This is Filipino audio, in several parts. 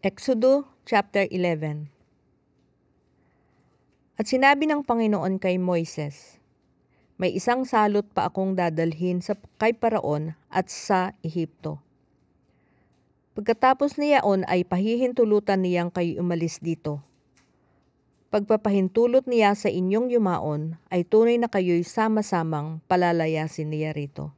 Exodo chapter 11. At sinabi ng Panginoon kay Moises, may isang salot pa akong dadalhin kay Paraon at sa Ehipto. Pagkatapos niyaon ay pahihintulutan niyang kayo umalis dito. Pagpapahintulot niya sa inyong yumaon ay tunay na kayo'y sama-samang palalayasin niya rito.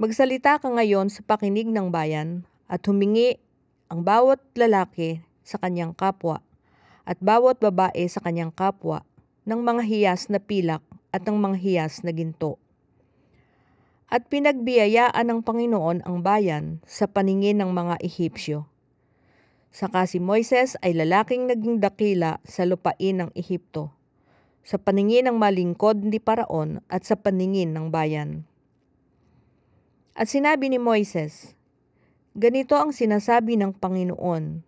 Magsalita ka ngayon sa pakinig ng bayan at humingi ang bawat lalaki sa kanyang kapwa at bawat babae sa kanyang kapwa ng mga hiyas na pilak at ng mga hiyas na ginto. At pinagbiyayaan ng Panginoon ang bayan sa paningin ng mga Ehipsyo. Saka si Moises ay lalaking naging dakila sa lupain ng Ehipto, sa paningin ng malingkod ni Paraon at sa paningin ng bayan. At sinabi ni Moises, ganito ang sinasabi ng Panginoon,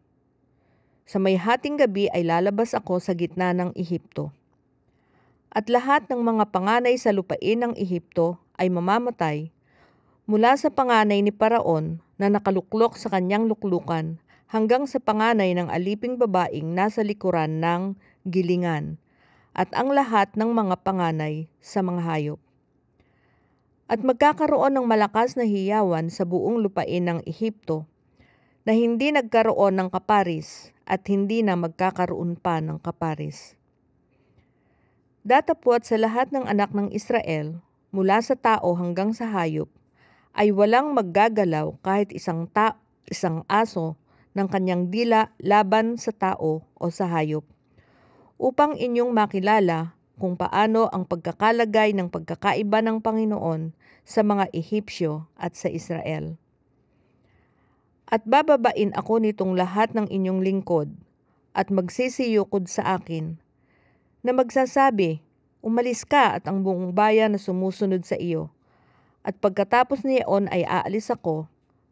sa may hating gabi ay lalabas ako sa gitna ng Ehipto. At lahat ng mga panganay sa lupain ng Ehipto ay mamamatay mula sa panganay ni Paraon na nakaluklok sa kanyang luklukan hanggang sa panganay ng aliping babaeng nasa likuran ng gilingan at ang lahat ng mga panganay sa mga hayop. At magkakaroon ng malakas na hiyawan sa buong lupain ng Ehipto na hindi nagkaroon ng kaparis at hindi na magkakaroon pa ng kaparis. Datapwat sa lahat ng anak ng Israel, mula sa tao hanggang sa hayop, ay walang maggagalaw kahit isang aso ng kanyang dila laban sa tao o sa hayop, upang inyong makilala kung paano ang pagkakalagay ng pagkakaiba ng Panginoon sa mga Ehipsyo at sa Israel. At bababain ako nitong lahat ng inyong lingkod at magsisiyukod sa akin, na magsasabi, umalis ka at ang buong bayan na sumusunod sa iyo. At pagkatapos niyaon ay aalis ako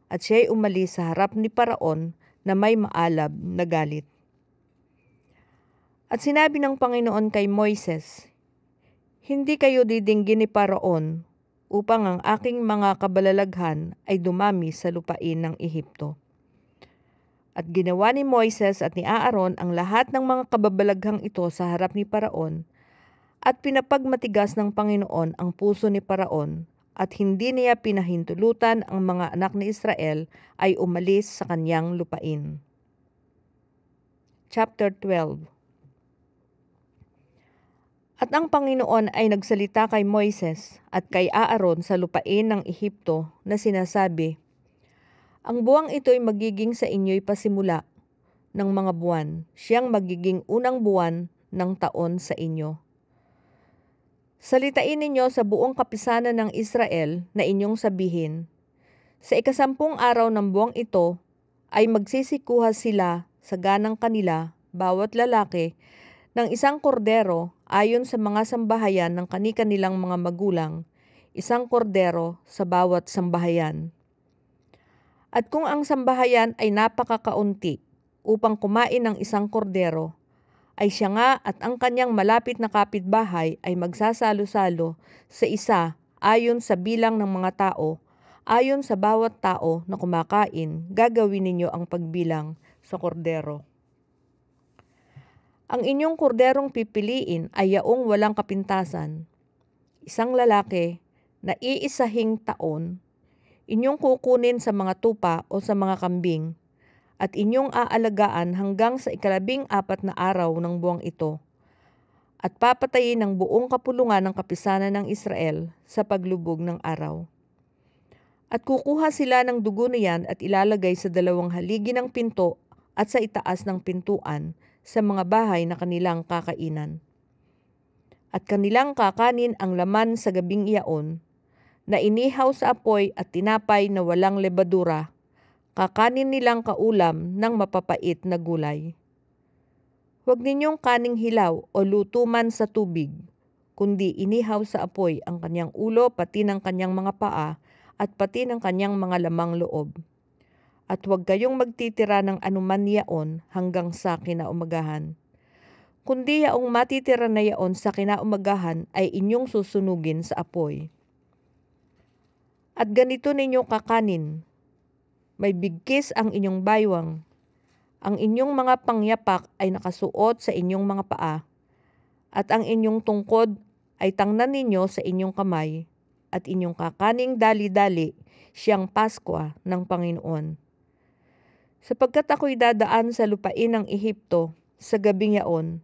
at siya'y umalis sa harap ni Paraon na may maalab na galit. At sinabi ng Panginoon kay Moises, hindi kayo didinggin ni Paraon upang ang aking mga kabalalaghan ay dumami sa lupain ng Ehipto. At ginawa ni Moises at ni Aaron ang lahat ng mga kababalaghang ito sa harap ni Paraon, at pinapagmatigas ng Panginoon ang puso ni Paraon, at hindi niya pinahintulutan ang mga anak ni Israel ay umalis sa kanyang lupain. Chapter 12. At ang Panginoon ay nagsalita kay Moises at kay Aaron sa lupain ng Ehipto na sinasabi, ang buwang ito ay magiging sa inyo'y pasimula ng mga buwan, siyang magiging unang buwan ng taon sa inyo. Salitain ninyo sa buong kapisanan ng Israel na inyong sabihin, sa 10 araw ng buwang ito ay magsisikuha sila sa ganang kanila, bawat lalaki, ng isang kordero ayon sa mga sambahayan ng kani-kanilang mga magulang, isang kordero sa bawat sambahayan. At kung ang sambahayan ay napakakaunti upang kumain ng isang kordero, ay siya nga at ang kanyang malapit na kapitbahay ay magsasalo-salo sa isa ayon sa bilang ng mga tao, ayon sa bawat tao na kumakain, gagawin ninyo ang pagbilang sa kordero. Ang inyong korderong pipiliin ay yaong walang kapintasan, isang lalaki na iisahing taon, inyong kukunin sa mga tupa o sa mga kambing, at inyong aalagaan hanggang sa 14 na araw ng buwang ito, at papatayin ang buong kapulungan ng kapisanan ng Israel sa paglubog ng araw. At kukuha sila ng dugo niyan at ilalagay sa 2 haligi ng pinto at sa itaas ng pintuan sa mga bahay na kanilang kakainan. At kanilang kakanin ang laman sa gabing iyaon, na inihaw sa apoy at tinapay na walang lebadura, kakanin nilang kaulam ng mapapait na gulay. Huwag ninyong kaning hilaw o lutuman sa tubig, kundi inihaw sa apoy ang kanyang ulo pati ng kanyang mga paa at pati ng kanyang mga lamang loob. At huwag kayong magtitira ng anuman yaon hanggang sa kinaumagahan. Kundi yaong matitira na yaon sa kinaumagahan ay inyong susunugin sa apoy. At ganito ninyo kakanin, May bigkis ang inyong baywang. Ang inyong mga pangyapak ay nakasuot sa inyong mga paa, at ang inyong tungkod ay tangnan ninyo sa inyong kamay, at inyong kakaning dali-dali siyang Paskwa ng Panginoon. Sapagkat ako'y dadaan sa lupain ng Ehipto sa gabing yaon,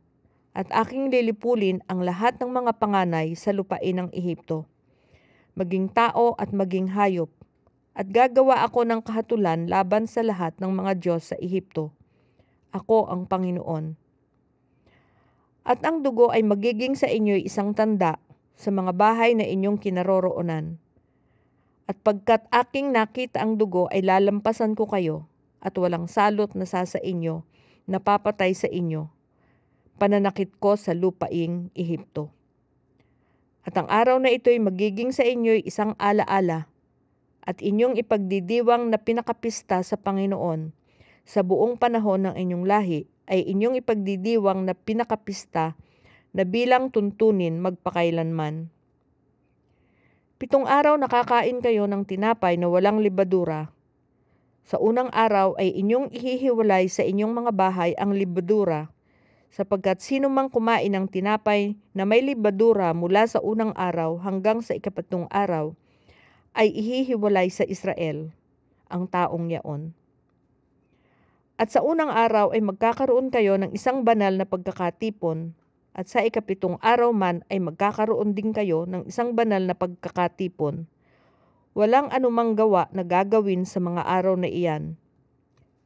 at aking lilipulin ang lahat ng mga panganay sa lupain ng Ehipto, maging tao at maging hayop, at gagawa ako ng kahatulan laban sa lahat ng mga Diyos sa Ehipto. Ako ang Panginoon. At ang dugo ay magiging sa inyo'y isang tanda sa mga bahay na inyong kinaroroonan. At pagkat aking nakita ang dugo ay lalampasan ko kayo, at walang salot na sa inyo, napapatay sa inyo. Pananakit ko sa lupaing Ehipto. At ang araw na ito'y magiging sa inyo'y isang alaala, at inyong ipagdidiwang na pinakapista sa Panginoon. Sa buong panahon ng inyong lahi ay inyong ipagdidiwang na pinakapista na bilang tuntunin magpakailanman. 7 araw nakakain kayo ng tinapay na walang libadura. Sa unang araw ay inyong ihihiwalay sa inyong mga bahay ang libadura, sapagkat sino mang kumain ng tinapay na may libadura mula sa unang araw hanggang sa 7 araw, ay ihihiwalay sa Israel, ang taong yaon. At sa unang araw ay magkakaroon kayo ng isang banal na pagkakatipon, at sa 7 araw man ay magkakaroon din kayo ng isang banal na pagkakatipon. Walang anumang gawa na gagawin sa mga araw na iyan,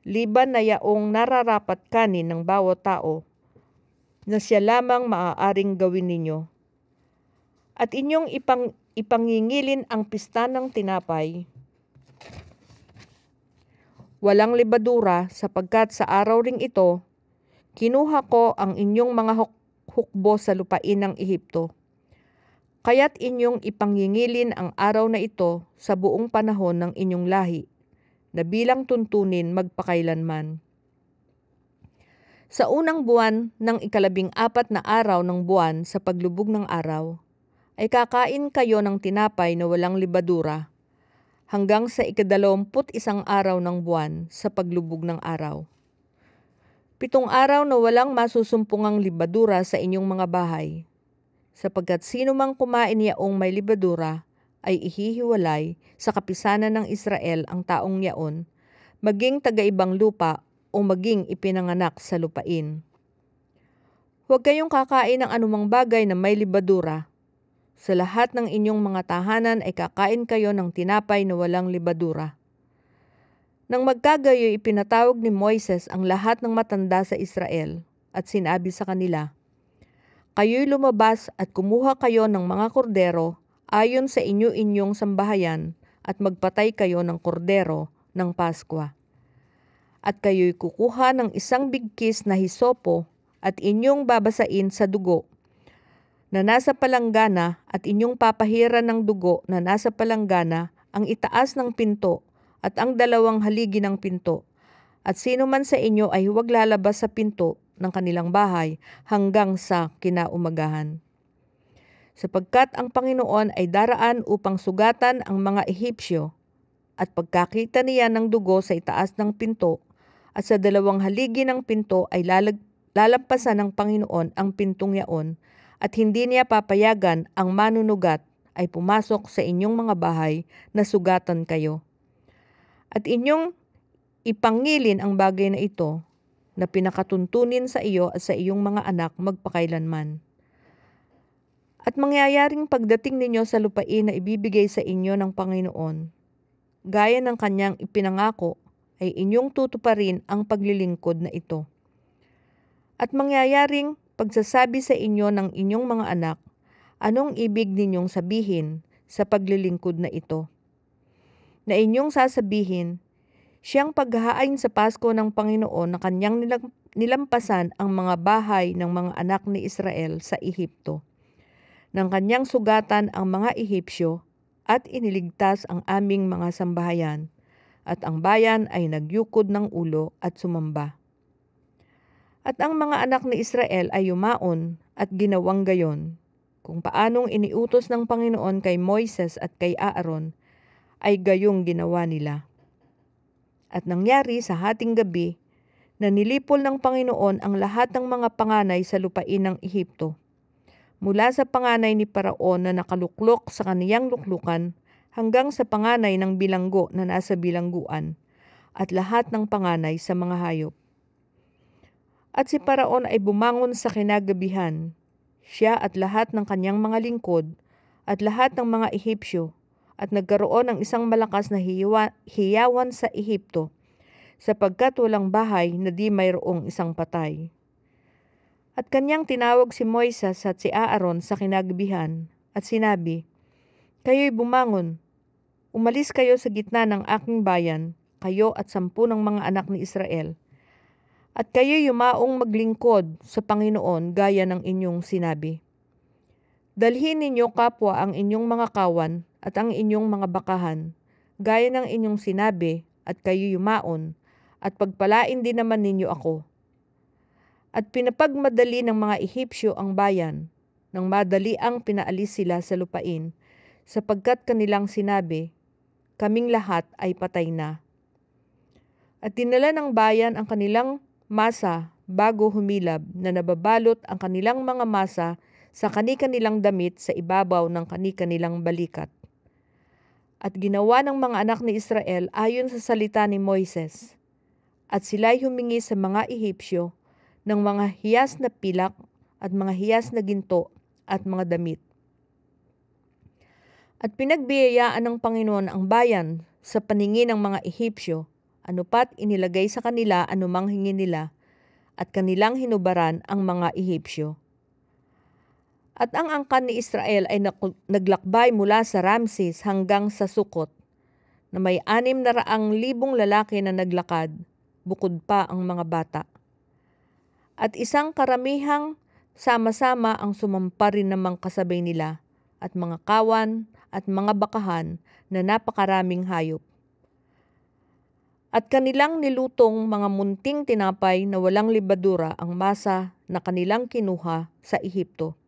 liban na yaong nararapat kanin ng bawat tao, na siya lamang maaaring gawin ninyo. At inyong ipangingilin ang pista ng tinapay, walang libadura, sapagkat sa araw ring ito, kinuha ko ang inyong mga hukbo sa lupain ng Ehipto. Kaya't inyong ipangingilin ang araw na ito sa buong panahon ng inyong lahi, na bilang tuntunin magpakailanman. Sa unang buwan ng 14 na araw ng buwan sa paglubog ng araw, ay kakain kayo ng tinapay na walang libadura, hanggang sa 21 araw ng buwan sa paglubog ng araw. 7 araw na walang masusumpungang libadura sa inyong mga bahay, sapagkat sino mang kumain yaong may libadura ay ihihiwalay sa kapisanan ng Israel ang taong yaon, maging taga-ibang lupa o maging ipinanganak sa lupain. Huwag kayong kakain ng anumang bagay na may libadura. Sa lahat ng inyong mga tahanan ay kakain kayo ng tinapay na walang libadura. Nang magkagayo, ipinatawag ni Moises ang lahat ng matanda sa Israel at sinabi sa kanila, "Kayo'y lumabas at kumuha kayo ng mga kordero ayon sa inyong sambahayan at magpatay kayo ng kordero ng Paskwa. At kayo'y kukuha ng isang bigkis na hisopo at inyong babasain sa dugo na nasa palanggana, at inyong papahiran ng dugo na nasa palanggana ang itaas ng pinto at ang 2 haligi ng pinto. At sino man sa inyo ay huwag lalabas sa pinto ng kanilang bahay hanggang sa kinaumagahan. Sapagkat ang Panginoon ay daraan upang sugatan ang mga Ehipsyo, at pagkakita niya ng dugo sa itaas ng pinto at sa 2 haligi ng pinto ay lalampasan ng Panginoon ang pintong yaon, at hindi niya papayagan ang manunugat ay pumasok sa inyong mga bahay na sugatan kayo. At inyong ipangilin ang bagay na ito na pinakatuntunin sa iyo at sa iyong mga anak magpakailanman. At mangyayaring pagdating ninyo sa lupain na ibibigay sa inyo ng Panginoon, gaya ng kanyang ipinangako, ay inyong tutuparin ang paglilingkod na ito. At mangyayaring pagsasabi sa inyo ng inyong mga anak, anong ibig ninyong sabihin sa paglilingkod na ito? Na inyong sasabihin, siyang paghahain sa Pasko ng Panginoon na kanyang nilampasan ang mga bahay ng mga anak ni Israel sa Ehipto. Nang kanyang sugatan ang mga Ehipsyo at iniligtas ang aming mga sambahayan, at ang bayan ay nagyukod ng ulo at sumamba. At ang mga anak ni Israel ay yumaon at ginawang gayon, kung paanong iniutos ng Panginoon kay Moises at kay Aaron, ay gayong ginawa nila. At nangyari sa hating gabi na nilipol ng Panginoon ang lahat ng mga panganay sa lupain ng Ehipto. Mula sa panganay ni Paraon na nakaluklok sa kaniyang luklukan hanggang sa panganay ng bilanggo na nasa bilangguan at lahat ng panganay sa mga hayop. At si Paraon ay bumangon sa kinagabihan, siya at lahat ng kanyang mga lingkod at lahat ng mga Ehipsyo, at nagkaroon ng isang malakas na hiyawan sa Ehipto, sapagkat walang bahay na di mayroong isang patay. At kanyang tinawag si Moises at si Aaron sa kinagabihan at sinabi, "Kayo'y bumangon, umalis kayo sa gitna ng aking bayan, kayo at 10 ng mga anak ni Israel, at kayo'y yumaong maglingkod sa Panginoon gaya ng inyong sinabi. Dalhin ninyo kapwa ang inyong mga kawan at ang inyong mga bakahan, gaya ng inyong sinabi, at kayo yumaon, at pagpalain din naman ninyo ako." At pinapagmadali ng mga Ehipsyo ang bayan, nang madali ang pinaalis sila sa lupain, sapagkat kanilang sinabi, "Kaming lahat ay patay na." At dinala ng bayan ang kanilang masa bago humilab, na nababalot ang kanilang mga masa sa kani-kanilang damit sa ibabaw ng kani-kanilang balikat. At ginawa ng mga anak ni Israel ayon sa salita ni Moises, at sila'y humingi sa mga Ehipsyo ng mga hiyas na pilak at mga hiyas na ginto at mga damit. At pinagbiyayaan ng Panginoon ang bayan sa paningin ng mga Ehipsyo, anupat inilagay sa kanila anumang hingi nila, at kanilang hinubaran ang mga Ehipsyo. At ang angkan ni Israel ay naglakbay mula sa Ramses hanggang sa Sukot, na may 600,000 lalaki na naglakad, bukod pa ang mga bata. At isang karamihang sama-sama ang sumampa rin namang kasabay nila, at mga kawan at mga bakahan na napakaraming hayop. At kanilang nilutong mga munting tinapay na walang libadura ang masa na kanilang kinuha sa Ehipto,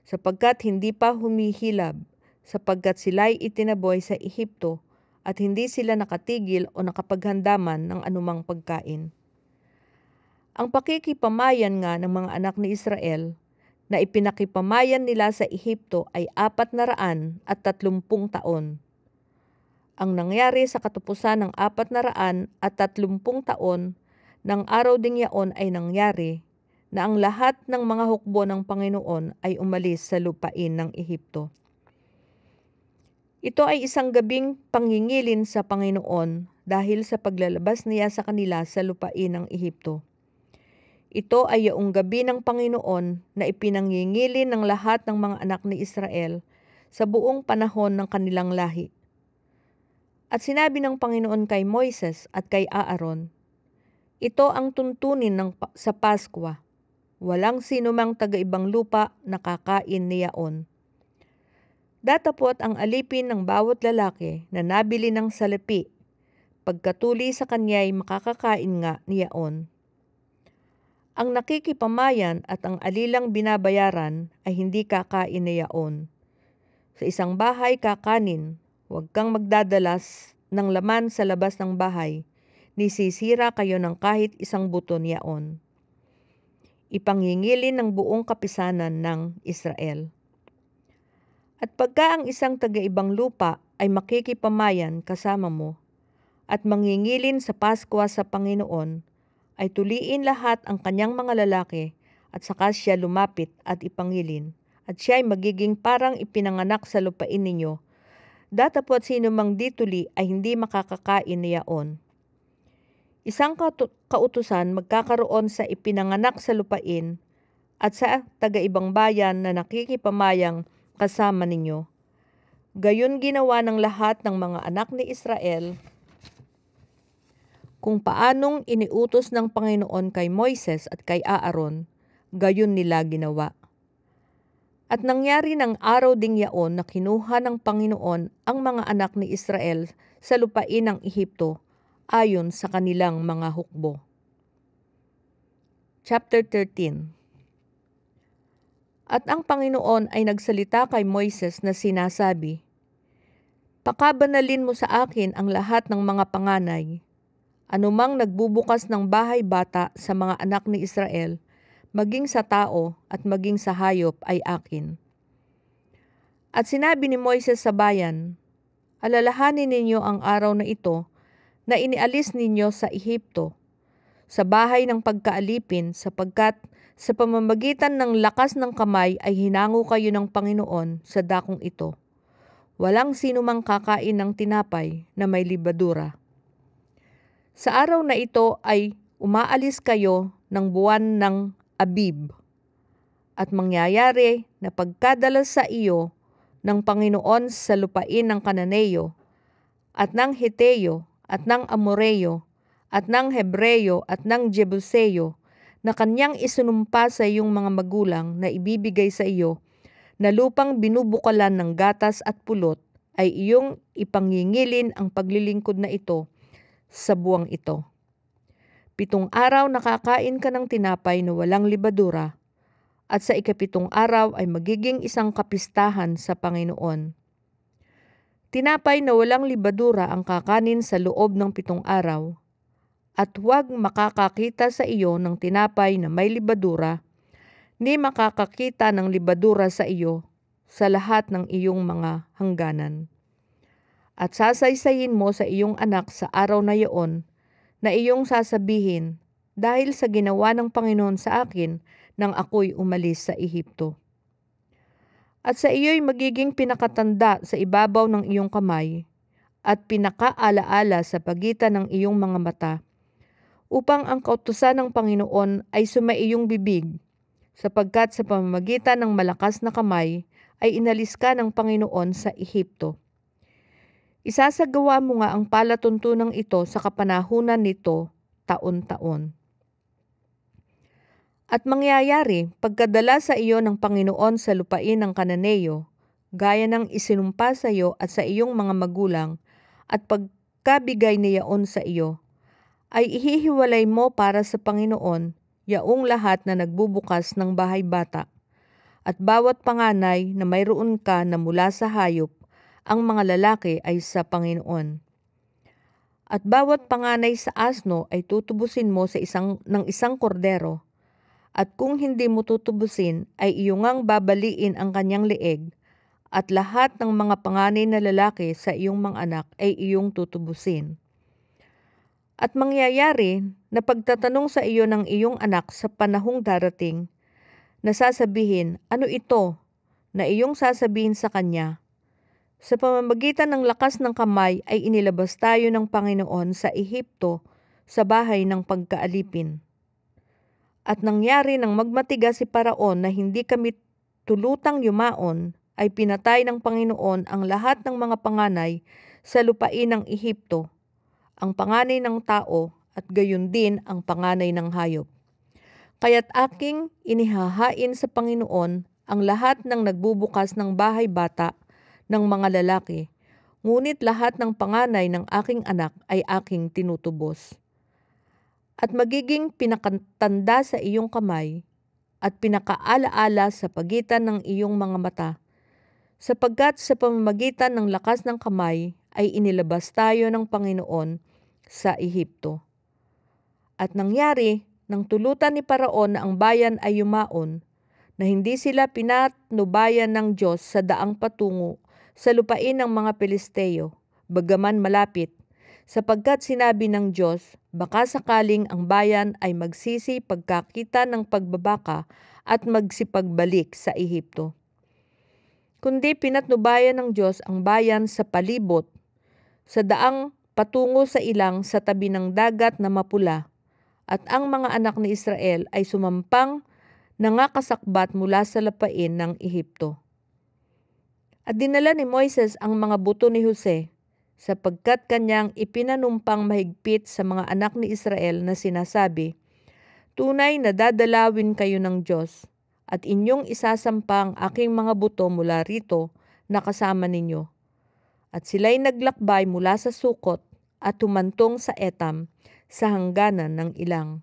sapagkat hindi pa humihilab, sapagkat sila'y itinaboy sa Ehipto, at hindi sila nakatigil o nakapaghandaman ng anumang pagkain. Ang pakikipamayan nga ng mga anak ni Israel na ipinakipamayan nila sa Ehipto ay 430 taon. Ang nangyari sa katapusan ng 430 taon ng araw ding yaon ay nangyari na ang lahat ng mga hukbo ng Panginoon ay umalis sa lupain ng Ehipto. Ito ay isang gabing pangingilin sa Panginoon dahil sa paglalabas niya sa kanila sa lupain ng Ehipto. Ito ay yaong gabi ng Panginoon na ipinangingilin ng lahat ng mga anak ni Israel sa buong panahon ng kanilang lahi. At sinabi ng Panginoon kay Moises at kay Aaron, "Ito ang tuntunin sa Paskwa. Walang sino mang taga-ibang lupa na kakain niyaon. Datapot ang alipin ng bawat lalaki na nabili ng salapi, pagkatuli sa kanya'y makakakain nga niyaon. Ang nakikipamayan at ang alilang binabayaran ay hindi kakain niyaon. Sa isang bahay kakanin, huwag kang magdadalas ng laman sa labas ng bahay, ni sisira kayo ng kahit isang buto niyaon." Ipangingilin ng buong kapisanan ng Israel. At pagka ang isang taga-ibang lupa ay makikipamayan kasama mo, at mangingilin sa Paskwa sa Panginoon, ay tuliin lahat ang kanyang mga lalaki, at saka siya lumapit at ipangilin, at siya ay magiging parang ipinanganak sa lupain ninyo. Datapot sino mang dituli ay hindi makakakain niyaon. Isang kautusan magkakaroon sa ipinanganak sa lupain at sa taga-ibang bayan na nakikipamayang kasama ninyo. Gayon ginawa ng lahat ng mga anak ni Israel kung paanong iniutos ng Panginoon kay Moises at kay Aaron, gayon nila ginawa. At nangyari ng araw ding yaon na kinuha ng Panginoon ang mga anak ni Israel sa lupain ng Ehipto ayon sa kanilang mga hukbo. Chapter 13. At ang Panginoon ay nagsalita kay Moises na sinasabi, "Pakabanalin mo sa akin ang lahat ng mga panganay, Anumang nagbubukas ng bahay bata sa mga anak ni Israel, maging sa tao at maging sa hayop ay akin. At sinabi ni Moises sa bayan, alalahanin ninyo ang araw na ito na inialis ninyo sa Ehipto, sa bahay ng pagkaalipin, sapagkat sa pamamagitan ng lakas ng kamay ay hinango kayo ng Panginoon sa dakong ito. Walang sino mang kakain ng tinapay na may libadura. Sa araw na ito ay umaalis kayo ng buwan ng Abib, at mangyayari na pagkadala sa iyo ng Panginoon sa lupain ng Kananeo, at ng Heteo, at ng Amoreo, at ng Hebreo, at ng Jebuseo, na kanyang isinumpa sa iyong mga magulang na ibibigay sa iyo, na lupang binubukalan ng gatas at pulot, ay iyong ipangingilin ang paglilingkod na ito sa buwang ito. 7 araw nakakain ka ng tinapay na walang libadura, at sa ika-7 araw ay magiging isang kapistahan sa Panginoon. Tinapay na walang libadura ang kakanin sa loob ng 7 araw, at huwag makakakita sa iyo ng tinapay na may libadura, ni makakakita ng libadura sa iyo sa lahat ng iyong mga hangganan. At sasaysayin mo sa iyong anak sa araw na iyon, na iyong sasabihin, dahil sa ginawa ng Panginoon sa akin nang ako'y umalis sa Ehipto. At sa iyo'y magiging pinakatanda sa ibabaw ng iyong kamay, at pinakaalaala sa pagitan ng iyong mga mata, upang ang kautusan ng Panginoon ay sumaiyong bibig, sapagkat sa pamamagitan ng malakas na kamay ay inalis ka ng Panginoon sa Ehipto. Isasagawa mo nga ang palatuntunang ito sa kapanahunan nito taon-taon. At mangyayari, pagkadala sa iyo ng Panginoon sa lupain ng Kananeo, gaya ng isinumpa sa iyo at sa iyong mga magulang, at pagkabigay niyaon sa iyo, ay ihihiwalay mo para sa Panginoon yaong lahat na nagbubukas ng bahay bata, at bawat panganay na mayroon ka na mula sa hayop, ang mga lalaki ay sa Panginoon. At bawat panganay sa asno ay tutubusin mo ng isang kordero, at kung hindi mo tutubusin ay iyong ngang babaliin ang kanyang leeg, at lahat ng mga panganay na lalaki sa iyong mga anak ay iyong tutubusin. At mangyayari na pagtatanong sa iyo ng iyong anak sa panahong darating, na sasabihin, ano ito, na iyong sasabihin sa kanya, sa pamamagitan ng lakas ng kamay ay inilabas tayo ng Panginoon sa Ehipto sa bahay ng pagkaalipin. At nangyari nang magmatigas si Paraon na hindi kami tulutang yumaon, ay pinatay ng Panginoon ang lahat ng mga panganay sa lupain ng Ehipto, ang panganay ng tao at gayon din ang panganay ng hayop. Kaya't aking inihahain sa Panginoon ang lahat ng nagbubukas ng bahay bata ng mga lalaki, ngunit lahat ng panganay ng aking anak ay aking tinutubos. At magiging pinakatanda sa iyong kamay at pinakaalaala sa pagitan ng iyong mga mata, sapagkat sa pamamagitan ng lakas ng kamay ay inilabas tayo ng Panginoon sa Ehipto. At nangyari, nang tulutan ni Paraon na ang bayan ay yumaon, na hindi sila pinatnubayan ng Diyos sa daang patungo sa lupain ng mga Pilisteo, bagaman malapit, sapagkat sinabi ng Diyos, baka sakaling ang bayan ay magsisi pagkakita ng pagbabaka at magsipagbalik sa Ehipto. Kundi pinatnubayan ng Diyos ang bayan sa palibot, sa daang patungo sa ilang sa tabi ng dagat na mapula, at ang mga anak ni Israel ay sumampang nangakasakbat mula sa lupain ng Ehipto. At dinala ni Moises ang mga buto ni Jose, sapagkat kanyang ipinanumpang mahigpit sa mga anak ni Israel na sinasabi, tunay na dadalawin kayo ng Diyos, at inyong isasampang aking mga buto mula rito na kasama ninyo. At sila'y naglakbay mula sa Sukot at humantong sa Etam, sa hangganan ng ilang.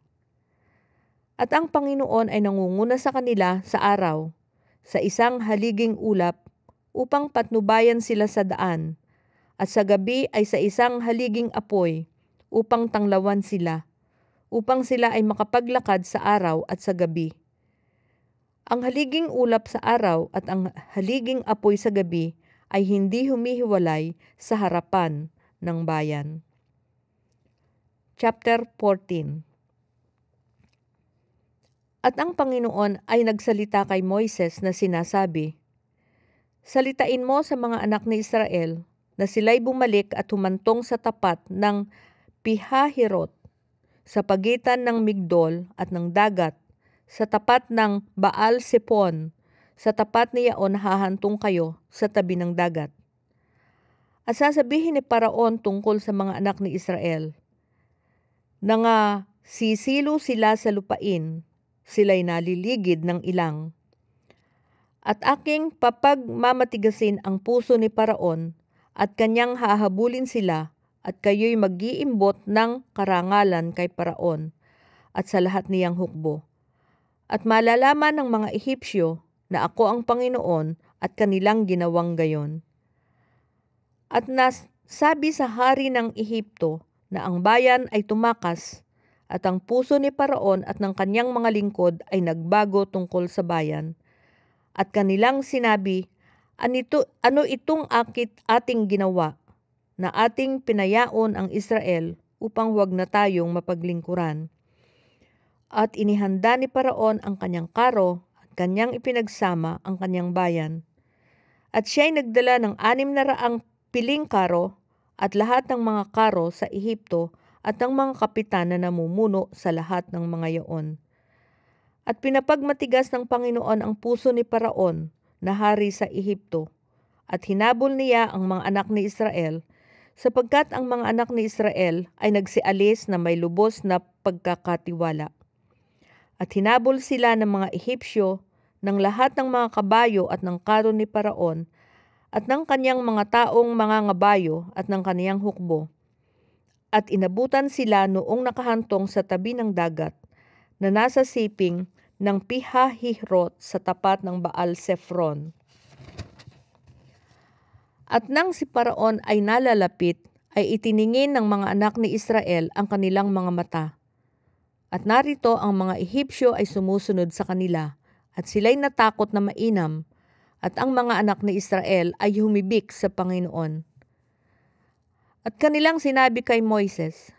At ang Panginoon ay nangunguna sa kanila sa araw, sa isang haliging ulap, upang patnubayan sila sa daan, at sa gabi ay sa isang haliging apoy, upang tanglawan sila, upang sila ay makapaglakad sa araw at sa gabi. Ang haliging ulap sa araw at ang haliging apoy sa gabi ay hindi humihiwalay sa harapan ng bayan. Chapter 14. At ang Panginoon ay nagsalita kay Moises na sinasabi, "Salitain mo sa mga anak ni Israel na sila'y bumalik at humantong sa tapat ng Pihahirot, sa pagitan ng Migdol at ng dagat, sa tapat ng Baal Sepon, sa tapat ni Yaon hahantong kayo sa tabi ng dagat. At sasabihin ni Paraon tungkol sa mga anak ni Israel, na nga sisilo sila sa lupain, sila'y naliligid ng ilang. At aking papagmamatigasin ang puso ni Paraon at kanyang hahabulin sila at kayo'y mag-iimbot ng karangalan kay Paraon at sa lahat niyang hukbo. At malalaman ng mga Ehipsyo na ako ang Panginoon at kanilang ginawang gayon. At nasabi sa hari ng Ehipto na ang bayan ay tumakas at ang puso ni Paraon at ng kanyang mga lingkod ay nagbago tungkol sa bayan. At kanilang sinabi, ano itong ating ginawa na ating pinayaon ang Israel upang huwag na tayong mapaglingkuran. At inihanda ni Paraon ang kanyang karo at kanyang ipinagsama ang kanyang bayan. At siya'y nagdala ng 600 piling karo at lahat ng mga karo sa Ehipto at ng mga kapitan na namumuno sa lahat ng mga yaon. At pinapagmatigas ng Panginoon ang puso ni Paraon na hari sa Ehipto at hinabol niya ang mga anak ni Israel sapagkat ang mga anak ni Israel ay nagsialis na may lubos na pagkakatiwala. At hinabol sila ng mga Ehipsyo ng lahat ng mga kabayo at ng karo ni Paraon at ng kanyang mga taong mga ngabayo at ng kaniyang hukbo. At inabutan sila noong nakahantong sa tabi ng dagat na nasa siping ng Pihahirot sa tapat ng Baal Zephon. At nang si Paraon ay nalalapit, ay itiningin ng mga anak ni Israel ang kanilang mga mata. At narito ang mga Ehipsyo ay sumusunod sa kanila, at sila'y natakot na mainam, at ang mga anak ni Israel ay humibik sa Panginoon. At kanilang sinabi kay Moises,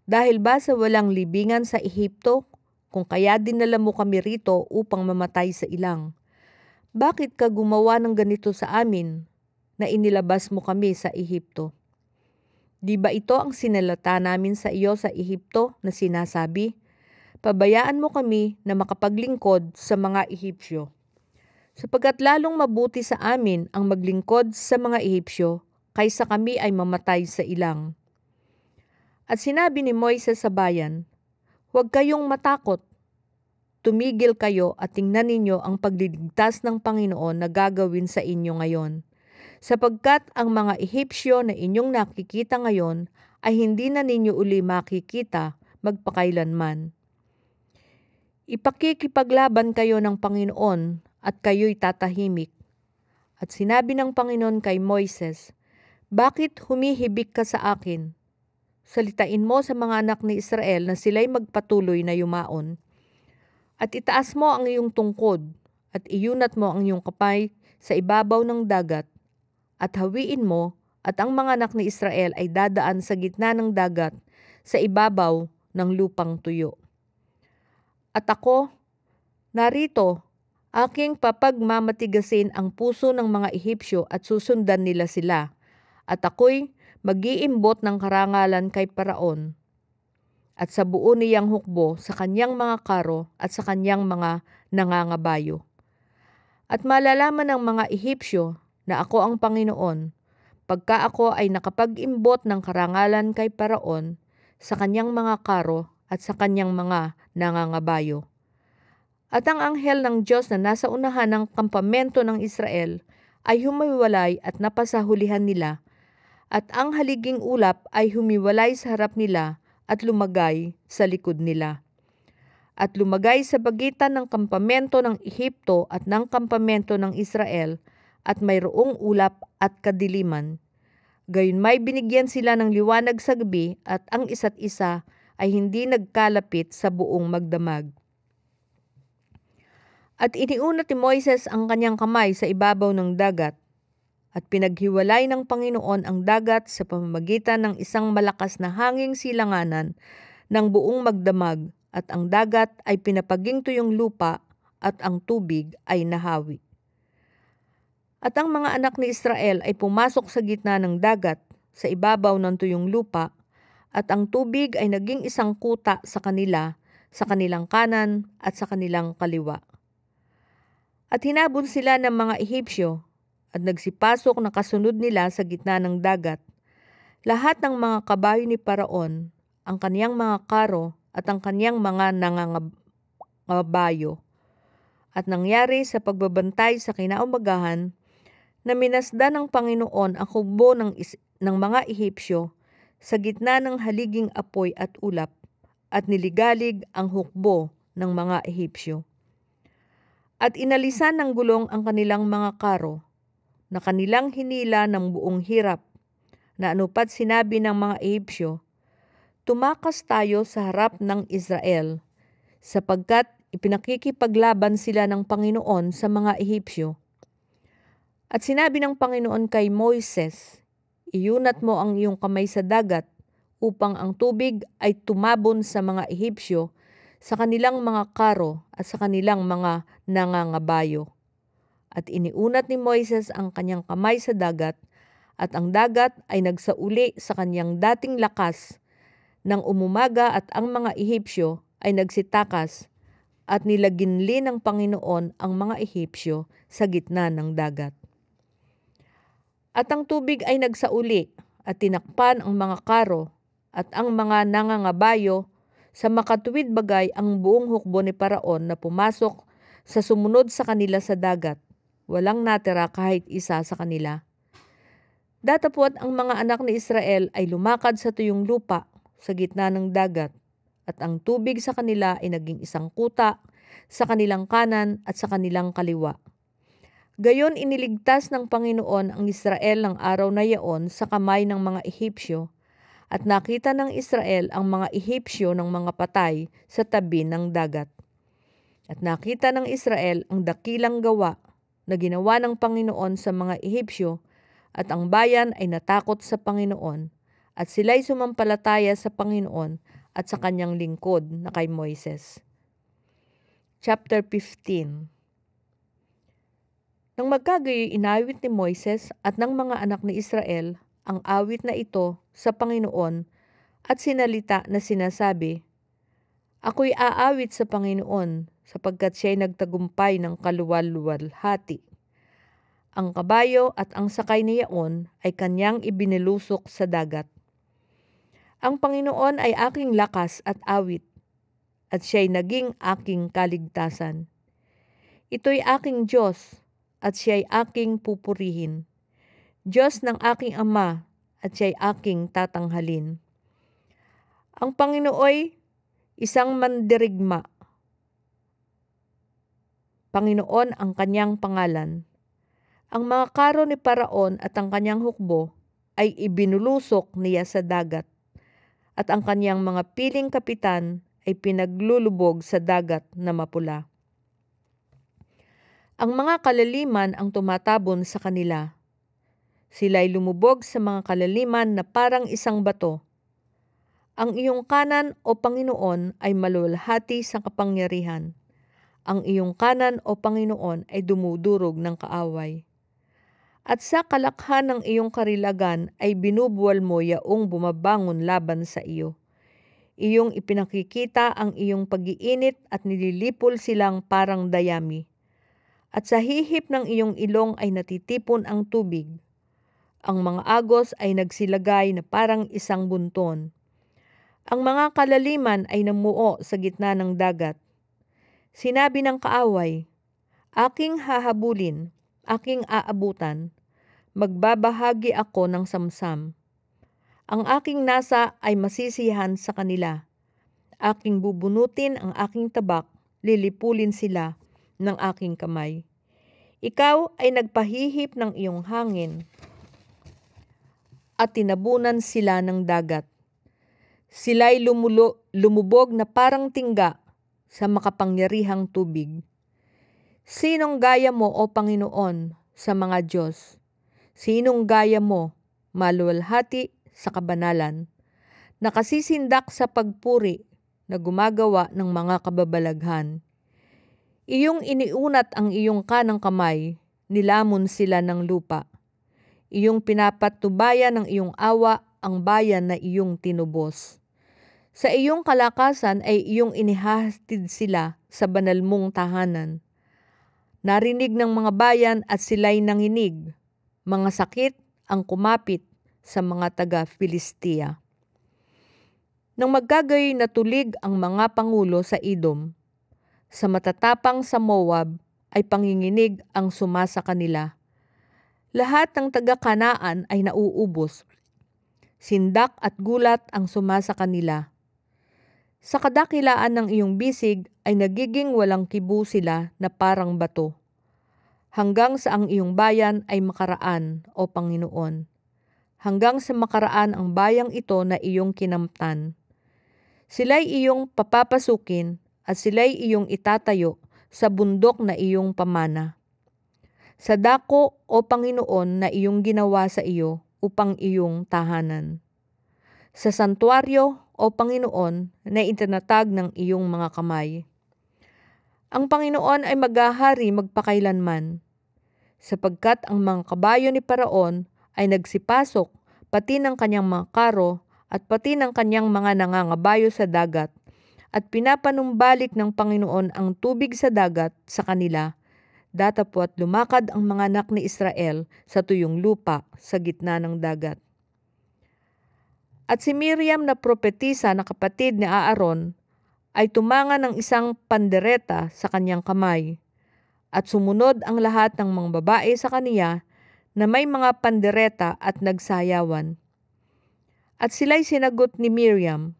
"Dahil ba sa walang libingan sa Ehipto, kung kaya dinala mo kami rito upang mamatay sa ilang? Bakit ka gumawa ng ganito sa amin, na inilabas mo kami sa Ehipto? Di ba ito ang sinalata namin sa iyo sa Ehipto na sinasabi, pabayaan mo kami na makapaglingkod sa mga Ehipsyo? Sapagkat lalong mabuti sa amin ang maglingkod sa mga Ehipsyo kaysa kami ay mamatay sa ilang." At sinabi ni Moises sa bayan, "Huwag kayong matakot. Tumigil kayo at tingnan ninyo ang pagliligtas ng Panginoon na gagawin sa inyo ngayon. Sapagkat ang mga Ehipsyo na inyong nakikita ngayon ay hindi na ninyo uli makikita magpakailanman. Ipakikipaglaban kayo ng Panginoon at kayo'y tatahimik." At sinabi ng Panginoon kay Moises, "Bakit humihibik ka sa akin? Salitain mo sa mga anak ni Israel na sila'y magpatuloy na yumaon. At itaas mo ang iyong tungkod at iyunat mo ang iyong kapay sa ibabaw ng dagat at hawiin mo at ang mga anak ni Israel ay dadaan sa gitna ng dagat sa ibabaw ng lupang tuyo. At ako, narito, aking papagmamatigasin ang puso ng mga Ehipsyo at susundan nila sila. At ako'y mag-iimbot ng karangalan kay Paraon at sa buo niyang hukbo sa kanyang mga karo at sa kanyang mga nangangabayo. At malalaman ng mga Ehipsyo na ako ang Panginoon, pagka ako ay nakapag-imbot ng karangalan kay Paraon sa kanyang mga karo at sa kanyang mga nangangabayo." At ang anghel ng Diyos na nasa unahan ng kampamento ng Israel ay humiwalay at napasahulihan nila, at ang haliging ulap ay humiwalay sa harap nila at lumagay sa likod nila. At lumagay sa pagitan ng kampamento ng Ehipto at ng kampamento ng Israel, at mayroong ulap at kadiliman. Gayunmay binigyan sila ng liwanag sa gabi at ang isa't isa ay hindi nagkalapit sa buong magdamag. At iniunat ni Moises ang kanyang kamay sa ibabaw ng dagat at pinaghiwalay ng Panginoon ang dagat sa pamamagitan ng isang malakas na hanging silanganan ng buong magdamag at ang dagat ay pinapaging tuyong lupa at ang tubig ay nahawi. At ang mga anak ni Israel ay pumasok sa gitna ng dagat sa ibabaw ng tuyong lupa at ang tubig ay naging isang kuta sa kanila, sa kanilang kanan at sa kanilang kaliwa. At hinabol sila ng mga Ehipsyo at nagsipasok na kasunod nila sa gitna ng dagat. Lahat ng mga kabayo ni Paraon, ang kaniyang mga karo at ang kaniyang mga nangangabayo. At nangyari sa pagbabantay sa kinaumagahan na minasdan ng Panginoon ang hukbo ng mga Ehipsyo sa gitna ng haliging apoy at ulap at niligalig ang hukbo ng mga Ehipsyo. At inalisan ng gulong ang kanilang mga karo na kanilang hinila ng buong hirap na anupat sinabi ng mga Ehipsyo, tumakas tayo sa harap ng Israel sapagkat ipinakikipaglaban sila ng Panginoon sa mga Ehipsyo. At sinabi ng Panginoon kay Moises, iunat mo ang iyong kamay sa dagat upang ang tubig ay tumabon sa mga Ehipsyo, sa kanilang mga karo at sa kanilang mga nangangabayo. At iniunat ni Moises ang kanyang kamay sa dagat at ang dagat ay nagsauli sa kanyang dating lakas nang umumaga at ang mga Ehipsyo ay nagsitakas at nilaginli ng Panginoon ang mga Ehipsyo sa gitna ng dagat. At ang tubig ay nagsauli at tinakpan ang mga karo at ang mga nangangabayo sa makatuwid bagay ang buong hukbo ni Paraon na pumasok sa sumunod sa kanila sa dagat. Walang natira kahit isa sa kanila. Datapwat ang mga anak ni Israel ay lumakad sa tuyong lupa sa gitna ng dagat at ang tubig sa kanila ay naging isang kuta sa kanilang kanan at sa kanilang kaliwa. Gayon iniligtas ng Panginoon ang Israel ng araw na yaon sa kamay ng mga Ehipsyo. At nakita ng Israel ang mga Ehipsyo ng mga patay sa tabi ng dagat. At nakita ng Israel ang dakilang gawa na ginawa ng Panginoon sa mga Ehipsyo at ang bayan ay natakot sa Panginoon at sila'y sumampalataya sa Panginoon at sa kanyang lingkod na kay Moises. Chapter 15. Nang magkagayoy inawit ni Moises at ng mga anak ni Israel ang awit na ito sa Panginoon at sinalita na sinasabi, ako'y aawit sa Panginoon sapagkat siya'y nagtagumpay ng kaluwal-luwalhati. Ang kabayo at ang sakay niyaon ay kanyang ibinilusok sa dagat. Ang Panginoon ay aking lakas at awit at siya'y naging aking kaligtasan. Ito'y aking Diyos at siya'y aking pupurihin. Diyos ng aking Ama at siya'y aking tatanghalin. Ang Panginooy isang mandirigma. Panginoon ang kanyang pangalan. Ang mga karo ni Paraon at ang kanyang hukbo ay ibinulusok niya sa dagat at ang kanyang mga piling kapitan ay pinaglulubog sa dagat na mapula. Ang mga kalaliman ang tumatabon sa kanila. Sila'y lumubog sa mga kalaliman na parang isang bato. Ang iyong kanan, O Panginoon, ay maluwalhati sa kapangyarihan. Ang iyong kanan, O Panginoon, ay dumudurog ng kaaway. At sa kalakhan ng iyong karilagan ay binubuwal mo yaong bumabangon laban sa iyo. Iyong ipinakikita ang iyong pag-iinit at nililipol silang parang dayami. At sa hihip ng iyong ilong ay natitipon ang tubig. Ang mga agos ay nagsilagay na parang isang bunton. Ang mga kalaliman ay namuo sa gitna ng dagat. Sinabi ng kaaway, aking hahabulin, aking aabutan, magbabahagi ako ng samsam. Ang aking nasa ay masisiyahan sa kanila. Aking bubunutin ang aking tabak, lilipulin sila ng aking kamay. Ikaw ay nagpahihip ng iyong hangin at tinabunan sila ng dagat. Sila'y lumubog na parang tingga sa makapangyarihang tubig. Sinong gaya mo, O Panginoon, sa mga Diyos? Sinong gaya mo, maluwalhati sa kabanalan, nakasisindak sa pagpuri na gumagawa ng mga kababalaghan? Iyong iniunat ang iyong kanang kamay, nilamon sila ng lupa. Iyong pinapatubayan ng iyong awa ang bayan na iyong tinubos. Sa iyong kalakasan ay iyong inihahatid sila sa banal mong tahanan. Narinig ng mga bayan at sila'y nanginig. Mga sakit ang kumapit sa mga taga-Filistia. Nang magkagayoy natulig ang mga pangulo sa Edom, sa matatapang sa Moab ay panginginig ang sumasa kanila. Lahat ng taga-Kanaan ay nauubos. Sindak at gulat ang sumasa kanila. Sa kadakilaan ng iyong bisig ay nagiging walang kibo sila na parang bato. Hanggang sa ang iyong bayan ay makaraan, O Panginoon. Hanggang sa makaraan ang bayang ito na iyong kinamtan. Sila'y iyong papapasukin at sila'y iyong itatayo sa bundok na iyong pamana. Sa dako, O Panginoon, na iyong ginawa sa iyo upang iyong tahanan. Sa santuaryo, O Panginoon, na itinatag ng iyong mga kamay. Ang Panginoon ay maghahari magpakailanman, sapagkat ang mga kabayo ni Paraon ay nagsipasok, pati ng kanyang mga karo at pati ng kanyang mga nangangabayo sa dagat, at pinapanumbalik ng Panginoon ang tubig sa dagat sa kanila, datapwat lumakad ang mga anak ni Israel sa tuyong lupa sa gitna ng dagat. At si Miriam na propetisa na kapatid ni Aaron ay tumanga ng isang pandereta sa kanyang kamay, at sumunod ang lahat ng mga babae sa kaniya na may mga pandereta at nagsayawan. At sila'y sinagot ni Miriam,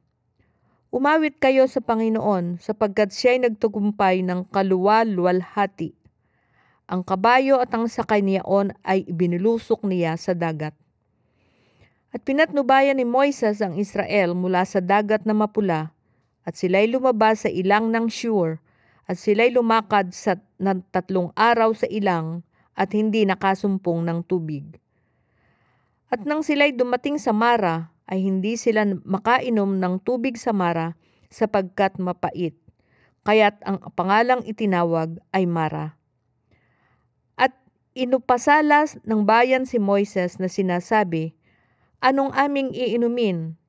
"Umawit kayo sa Panginoon sapagkat siya'y nagtagumpay ng kaluwal-luwalhati. Ang kabayo at ang sakay niyaon ay ibinilusok niya sa dagat." At pinatnubayan ni Moises ang Israel mula sa dagat na mapula, at sila'y lumabas sa ilang ng Shur, at sila'y lumakad ng 3 araw sa ilang, at hindi nakasumpong ng tubig. At nang sila'y dumating sa Mara, ay hindi sila makainom ng tubig sa Mara, sapagkat mapait, kaya't ang pangalang itinawag ay Mara. At inupasalas ng bayan si Moises na sinasabi, "Anong aming iinumin?"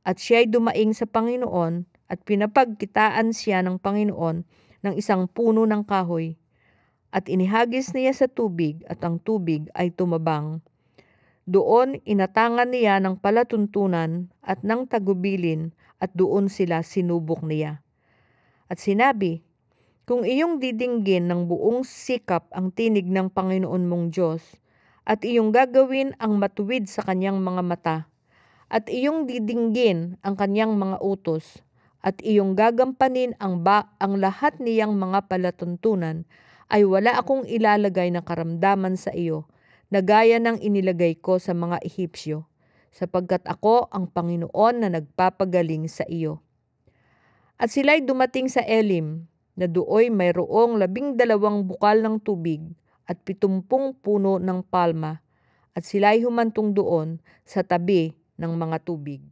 At siya'y dumaing sa Panginoon at pinapagkitaan siya ng Panginoon ng isang puno ng kahoy. At inihagis niya sa tubig at ang tubig ay tumabang. Doon inatangan niya ng palatuntunan at ng tagubilin at doon sila sinubok niya. At sinabi, "Kung iyong didinggin ng buong sikap ang tinig ng Panginoon mong Diyos, at iyong gagawin ang matuwid sa kanyang mga mata, at iyong didinggin ang kanyang mga utos, at iyong gagampanin ang lahat niyang mga palatuntunan, ay wala akong ilalagay na karamdaman sa iyo, na gaya ng inilagay ko sa mga Ehipsyo, sapagkat ako ang Panginoon na nagpapagaling sa iyo." At sila'y dumating sa Elim, na dooy mayroong 12 bukal ng tubig, at 70 puno ng palma, at sila'y humantong doon sa tabi ng mga tubig.